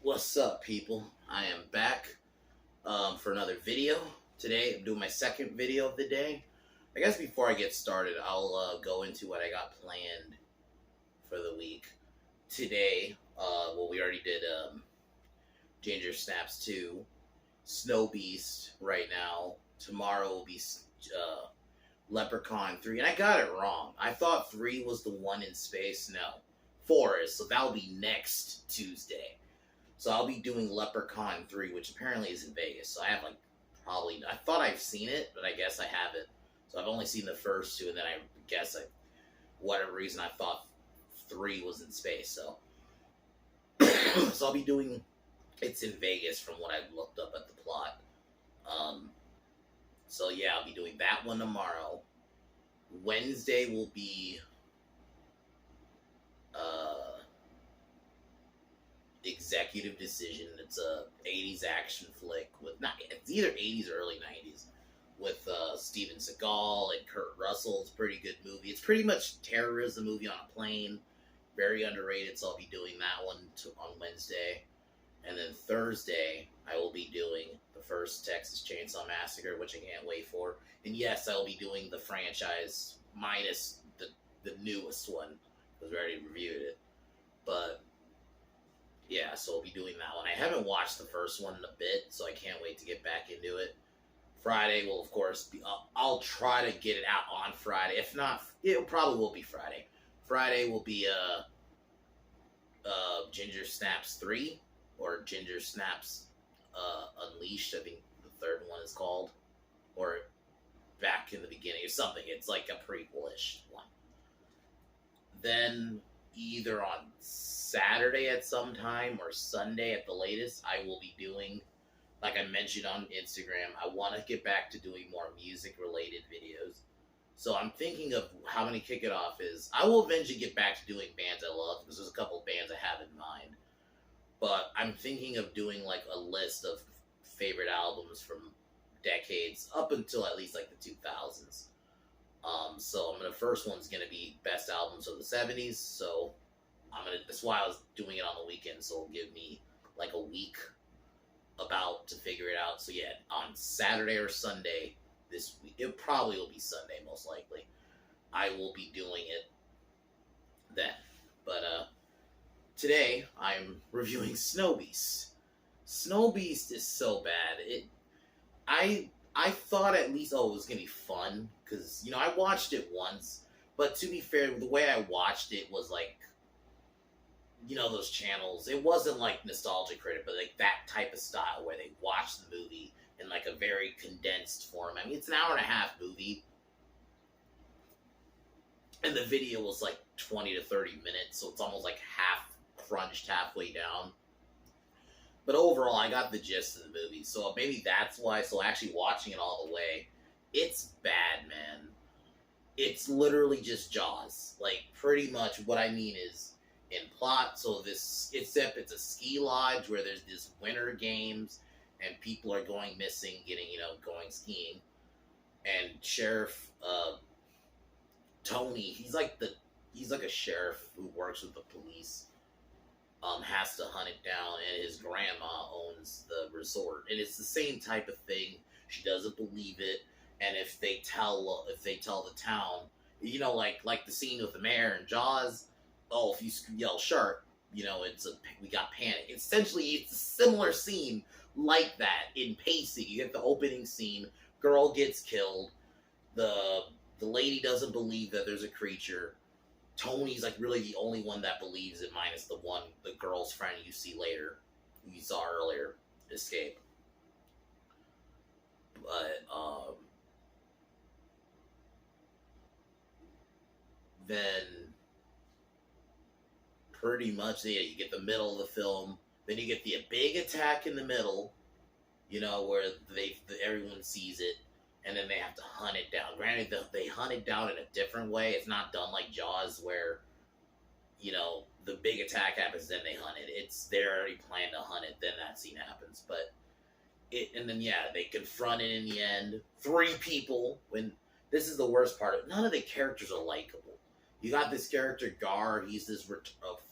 What's up, people? I am back for another video. Today, I'm doing my second video of the day. I guess before I get started, I'll go into what I got planned for the week. Today, we already did Ginger Snaps 2, Snowbeast right now. Tomorrow will be Leprechaun 3. And I got it wrong. I thought 3 was the one in space. No, 4 is. So that'll be next Tuesday. So I'll be doing Leprechaun 3, which apparently is in Vegas. So I have I thought I've seen it, but I guess I haven't. So I've only seen the first 2, and then I guess whatever reason I thought 3 was in space. So, so I'll be doing, it's in Vegas from what I've looked up at the plot. So yeah, I'll be doing that one tomorrow. Wednesday will be, Executive Decision. It's a 80s action flick it's either 80s or early 90s with Steven Seagal and Kurt Russell. It's a pretty good movie. It's pretty much terrorism movie on a plane. Very underrated, so I'll be doing that one on Wednesday. And then Thursday, I will be doing the first Texas Chainsaw Massacre, which I can't wait for. And yes, I will be doing the franchise minus the newest one, because we already reviewed it. But yeah, so I'll be doing that one. I haven't watched the first one in a bit, so I can't wait to get back into it. Friday will, of course, be... I'll try to get it out on Friday. If not, it probably will be Friday. Friday will be Ginger Snaps 3, or Ginger Snaps Unleashed, I think the third one is called. Or Back in the Beginning, or something. It's like a prequel-ish one. Then, either on Saturday at some time or Sunday at the latest, I will be doing, like I mentioned on Instagram, I want to get back to doing more music related videos. So I'm thinking of how many kick it off is. I will eventually get back to doing bands I love, because there's a couple of bands I have in mind. But I'm thinking of doing like a list of favorite albums from decades up until at least like the 2000s. So the first one's gonna be best albums of the 70s. So that's why I was doing it on the weekend. So it'll give me like a week about to figure it out. So yeah, on Saturday or Sunday this week, it probably will be Sunday most likely, I will be doing it then. But today I'm reviewing Snowbeast. Snowbeast is so bad. I thought at least, it was going to be fun, because, I watched it once, but to be fair, the way I watched it was like, those channels, it wasn't like Nostalgia Critic, but like that type of style where they watch the movie in like a very condensed form. I mean, it's an hour and a half movie, and the video was like 20 to 30 minutes, so it's almost like crunched halfway down. But overall, I got the gist of the movie, so maybe that's why. So actually watching it all the way, it's bad, man. It's literally just Jaws. Like, pretty much what I mean is, in plot, so except it's a ski lodge where there's this winter games, and people are going missing, going skiing. And Sheriff, Tony, he's like a sheriff who works with the police. Has to hunt it down, and his grandma owns the resort, and it's the same type of thing. She doesn't believe it, and if they tell the town, like the scene with the mayor and Jaws, if you yell shark, we got panic. Essentially, it's a similar scene like that in pacing. You get the opening scene, girl gets killed, the lady doesn't believe that there's a creature. Tony's like really the only one that believes it, minus the girl's friend you see later, who you saw earlier, escape. But then pretty much, yeah, you get the middle of the film. Then you get the big attack in the middle, where everyone sees it. And then they have to hunt it down. Granted, they hunt it down in a different way. It's not done like Jaws, where, the big attack happens, then they hunt it. They already planned to hunt it, then that scene happens. But and then they confront it in the end. 3 people. This is the worst part. None of the characters are likable. You got this character Gar. He's this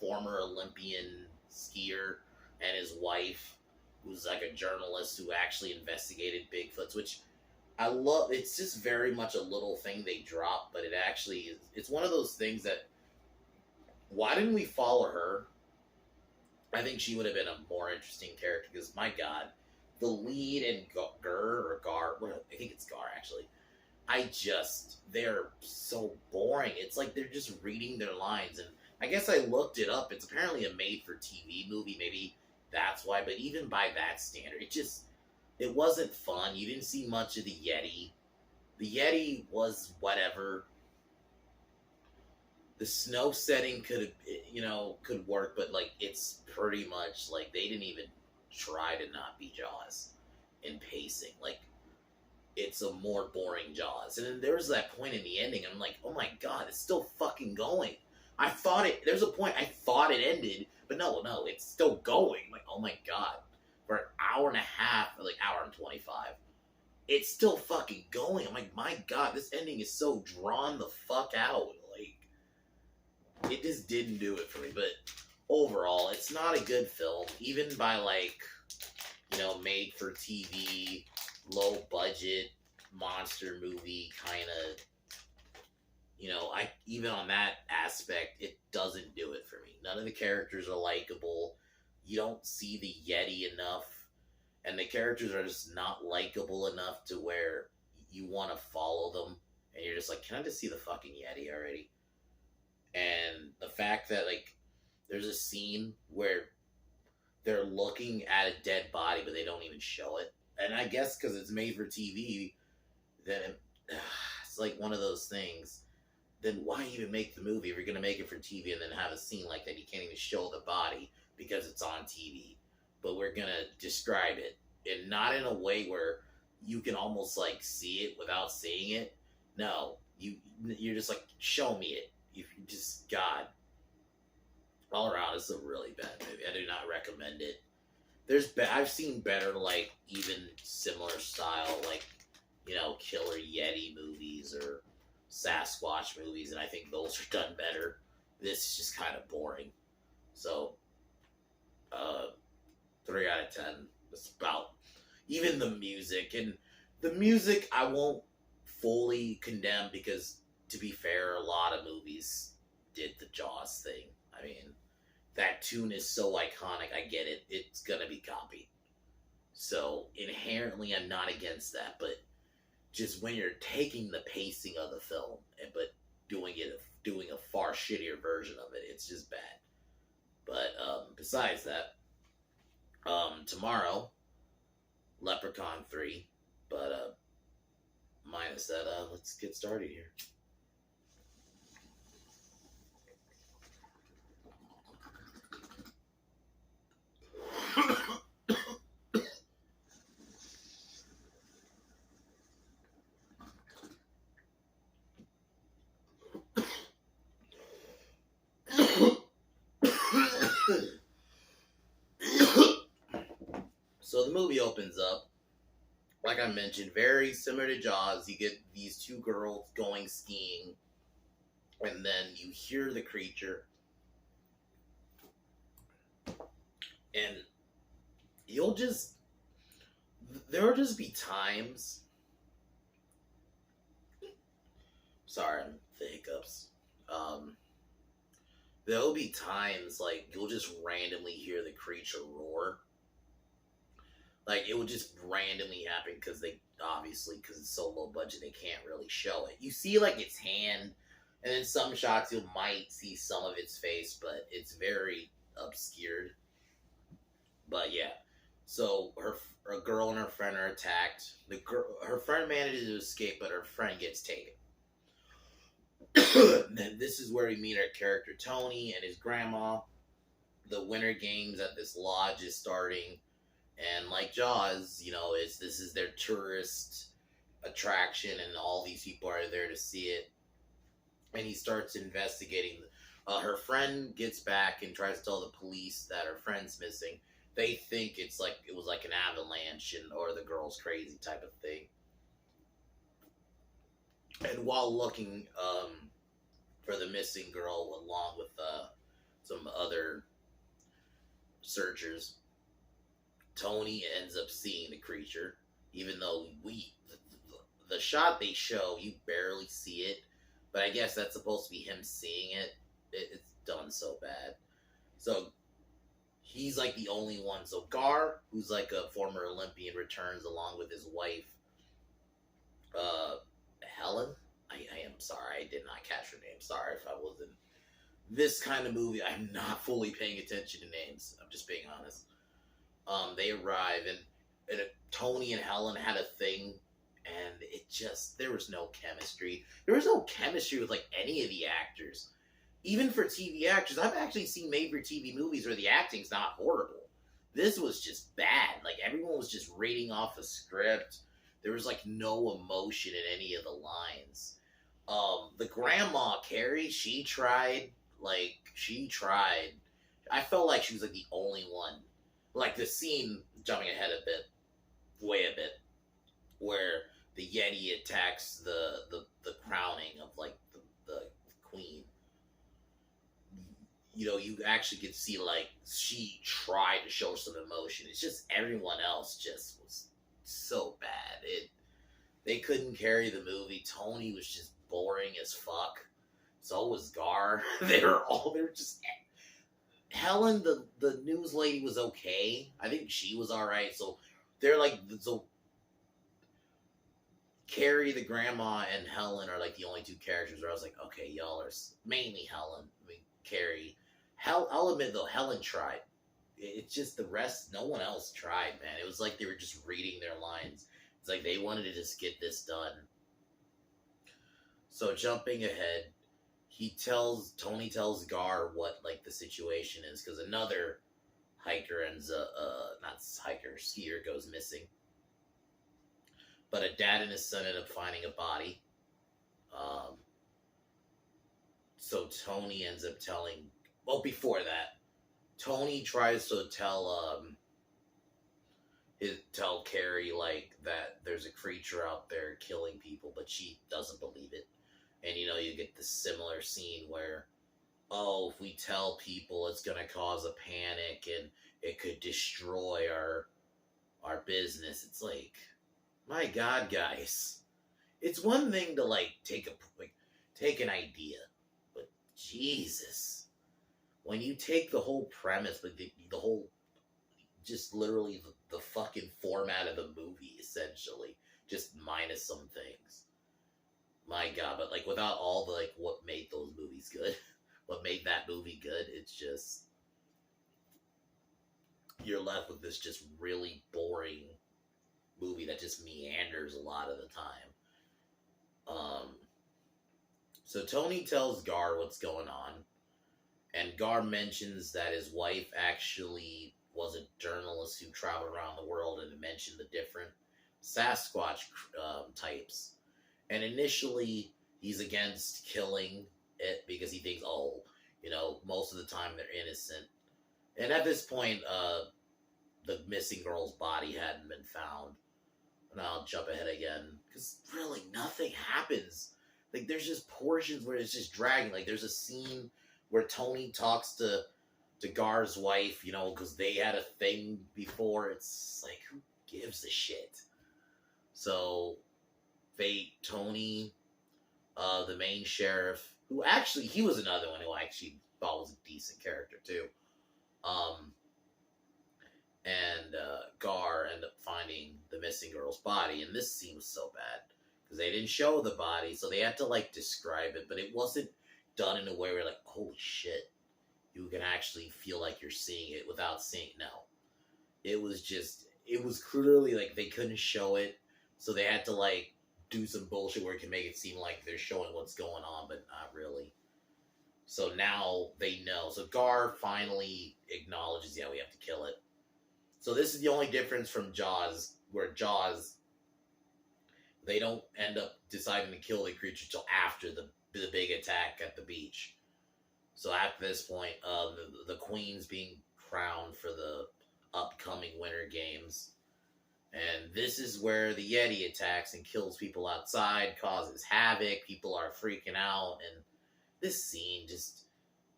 former Olympian skier and his wife, who's like a journalist who actually investigated Bigfoots, which I love. It's just very much a little thing they drop, but it actually is. It's one of those things that, why didn't we follow her? I think she would have been a more interesting character because, my God, the lead and Gar, I think it's Gar actually. They're so boring. It's like they're just reading their lines. And I guess I looked it up. It's apparently a made for TV movie. Maybe that's why. But even by that standard, it wasn't fun. You didn't see much of the Yeti. The Yeti was whatever. The snow setting could work, but like it's pretty much like they didn't even try to not be Jaws in pacing. Like it's a more boring Jaws. And then there was that point in the ending, and I'm like, oh my God, it's still fucking going. There's a point I thought it ended, but no, it's still going. Like, oh my God. For an hour and a half, or like hour and 25, it's still fucking going. I'm like, my God, this ending is so drawn the fuck out. Like, it just didn't do it for me. But overall, it's not a good film. Even by like, made for TV, low budget monster movie kind of, even on that aspect, it doesn't do it for me. None of the characters are likable. You don't see the Yeti enough, and the characters are just not likable enough to where you want to follow them, and you're just like, can I just see the fucking Yeti already? And the fact that, like, there's a scene where they're looking at a dead body, but they don't even show it. And I guess because it's made for TV, then it's like one of those things. Then why even make the movie if you're going to make it for TV and then have a scene like that? You can't even show the body because it's on TV. But we're going to describe it. And not in a way where you can almost like see it without seeing it. No, you're just like, show me it. You just, God. All around, it's a really bad movie. I do not recommend it. I've seen better, like, even similar style, like, Killer Yeti movies or Sasquatch movies, and I think those are done better. This is just kind of boring. So, 3 out of 10. It's about, even the music. And the music I won't fully condemn because, to be fair, a lot of movies did the Jaws thing. I mean, that tune is so iconic, I get it. It's gonna be copied. So, inherently, I'm not against that, but just when you're taking the pacing of the film, but doing a far shittier version of it, it's just bad. But, besides that, tomorrow, Leprechaun 3, but, minus that, let's get started here. So the movie opens up, like I mentioned, very similar to Jaws. You get these two girls going skiing, and then you hear the creature, and there'll just be times. Sorry, the hiccups. There'll be times like you'll just randomly hear the creature roar. Like, it will just randomly happen because it's so low budget, they can't really show it. You see, like, its hand, and in some shots you might see some of its face, but it's very obscured. But yeah, so a girl and her friend are attacked. Her friend manages to escape, but her friend gets taken. Then this is where we meet our character Tony and his grandma. The Winter Games at this lodge is starting. And like Jaws, this is their tourist attraction, and all these people are there to see it. And he starts investigating. Her friend gets back and tries to tell the police that her friend's missing. They think it was like an avalanche or the girl's crazy type of thing. And while looking for the missing girl, along with some other searchers, Tony ends up seeing the creature, even though the shot they show, you barely see it, but I guess that's supposed to be him seeing it. It's done so bad. So he's like the only one. So Gar, who's like a former Olympian, returns along with his wife, uh, Helen. I am sorry, I did not catch her name. Sorry if I wasn't. This kind of movie, I'm not fully paying attention to names. I'm just being honest. They arrive and Tony and Helen had a thing, and it just there was no chemistry. There was no chemistry with like any of the actors, even for TV actors. I've actually seen made-for-TV movies where the acting's not horrible. This was just bad. Like everyone was just reading off a script. There was like no emotion in any of the lines. The grandma Carrie, she tried. Like she tried. I felt like she was like the only one. Like the scene, jumping ahead a bit, way a bit, where the Yeti attacks the crowning of like the queen. You know, you actually could see like she tried to show some emotion. It's just everyone else just was so bad. They couldn't carry the movie. Tony was just boring as fuck. So was Gar. they were just Helen, the news lady, was okay. I think she was all right. So they're like so. Carrie, the grandma, and Helen are like the only two characters where I was like, okay, y'all are mainly Helen. I mean, Carrie. I'll admit though, Helen tried. It's just the rest. No one else tried, man. It was like they were just reading their lines. It's like they wanted to just get this done. So jumping ahead, Tony tells Gar what like the situation is because another hiker not hiker, skier goes missing. But a dad and his son end up finding a body. So Tony ends up telling. Well, before that, Tony tries to tell Carrie like that there's a creature out there killing people, but she doesn't believe it. And you know, you get this similar scene where, oh, if we tell people, it's gonna cause a panic and it could destroy our business. It's like, my God, guys, it's one thing to like take an idea, but Jesus, when you take the whole premise, but the whole, just literally the fucking format of the movie, essentially, just minus some things. My God, but like without all the like what made those movies good, what made that movie good, it's just you're left with this just really boring movie that just meanders a lot of the time. So Tony tells Gar what's going on, and Gar mentions that his wife actually was a journalist who traveled around the world and mentioned the different Sasquatch types. And initially, he's against killing it because he thinks, oh, you know, most of the time they're innocent. And at this point, the missing girl's body hadn't been found. And I'll jump ahead again because really nothing happens. Like there's just portions where it's just dragging. Like there's a scene where Tony talks to Gar's wife, you know, because they had a thing before. It's like, who gives a shit? So Tony, the main sheriff, who actually, he was another one who I actually thought was a decent character too. And Gar end up finding the missing girl's body, and this scene was so bad because they didn't show the body, so they had to like describe it, but it wasn't done in a way where like, holy shit, you can actually feel like you're seeing it without seeing. No, it was clearly like they couldn't show it, so they had to like do some bullshit where it can make it seem like they're showing what's going on, but not really. So now they know. So Gar finally acknowledges, yeah, we have to kill it. So this is the only difference from Jaws, where Jaws, they don't end up deciding to kill the creature till after the big attack at the beach. So after this point, the queen's being crowned for the upcoming Winter Games. And this is where the Yeti attacks and kills people outside, causes havoc, people are freaking out, and this scene just,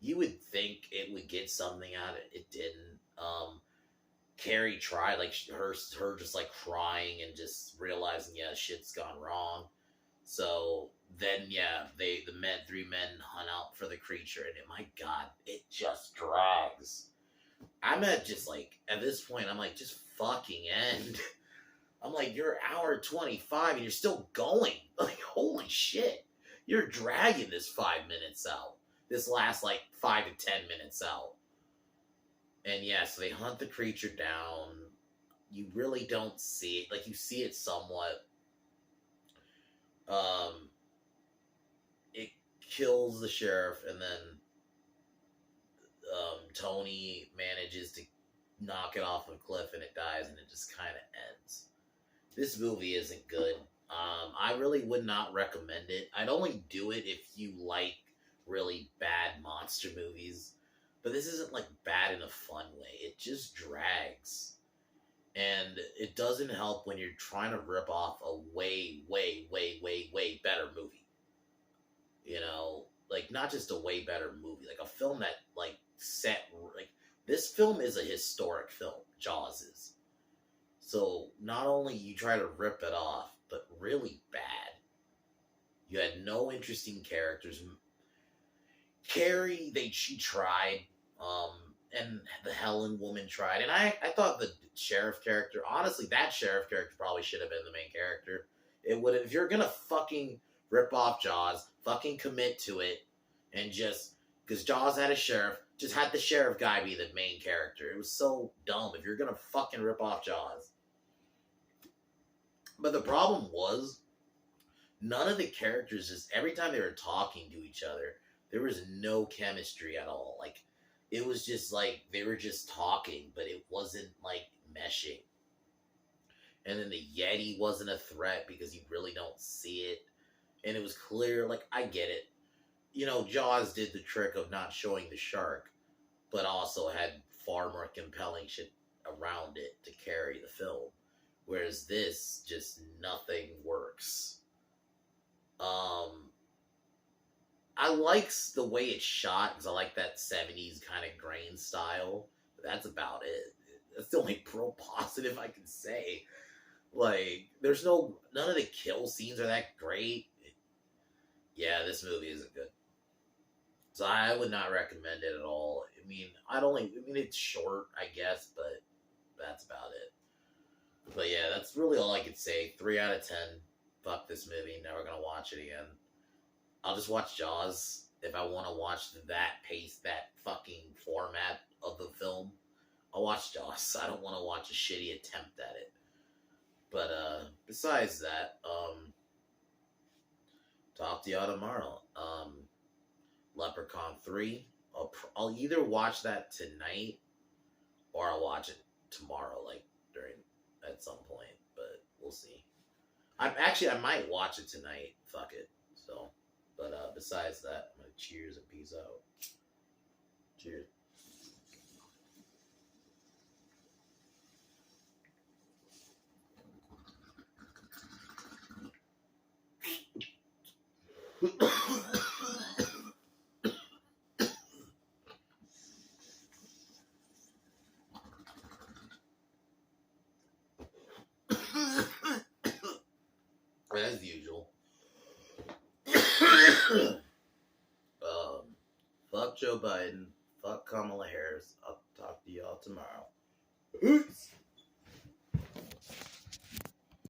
you would think it would get something out of it. It didn't. Carrie tried, like her just like crying and just realizing, yeah, shit's gone wrong. So then, yeah, three men hunt out for the creature, and my God, it just drags. I'm at just like at this point, I'm like, just fucking end. I'm like, you're hour 25 and you're still going. Like, holy shit, you're dragging this 5 minutes out. This last like 5 to 10 minutes out. And yeah, so they hunt the creature down. You really don't see it. Like, you see it somewhat. It kills the sheriff, and then Tony manages to knock it off a cliff, and it dies, and it just kind of ends. This movie isn't good. I really would not recommend it. I'd only do it if you like really bad monster movies. But this isn't like bad in a fun way. It just drags. And it doesn't help when you're trying to rip off a way, way, way, way, way better movie. You know, like not just a way better movie, like a film that like this film is a historic film. Jaws is. So not only you try to rip it off, but really bad. You had no interesting characters. Carrie, she tried, and the Helen woman tried, and I thought the sheriff character, honestly, that sheriff character probably should have been the main character. It would, if you're gonna fucking rip off Jaws, fucking commit to it, and just because Jaws had a sheriff, just had the sheriff guy be the main character. It was so dumb. If you're gonna fucking rip off Jaws. But the problem was, none of the characters, just every time they were talking to each other, there was no chemistry at all. Like, it was just like they were just talking, but it wasn't like meshing. And then the Yeti wasn't a threat because you really don't see it. And it was clear, like, I get it. You know, Jaws did the trick of not showing the shark, but also had far more compelling shit around it to carry the film. Whereas this, just nothing works. I like the way it's shot because I like that 70s kind of grain style. But that's about it. That's the only pro positive I can say. Like, none of the kill scenes are that great. Yeah, this movie isn't good. So I would not recommend it at all. I mean, it's short, I guess, but that's about it. But yeah, that's really all I could say. 3 out of 10. Fuck this movie. Never gonna watch it again. I'll just watch Jaws if I want to watch that pace, that fucking format of the film. I'll watch Jaws. I don't want to watch a shitty attempt at it. But besides that, talk to y'all tomorrow. Leprechaun 3. I'll either watch that tonight or I'll watch it tomorrow, like at some point. But we'll see. I might watch it tonight. Fuck it. So, but besides that, I'm gonna cheers and peace out. Cheers. As usual. Fuck Joe Biden. Fuck Kamala Harris. I'll talk to y'all tomorrow. Peace.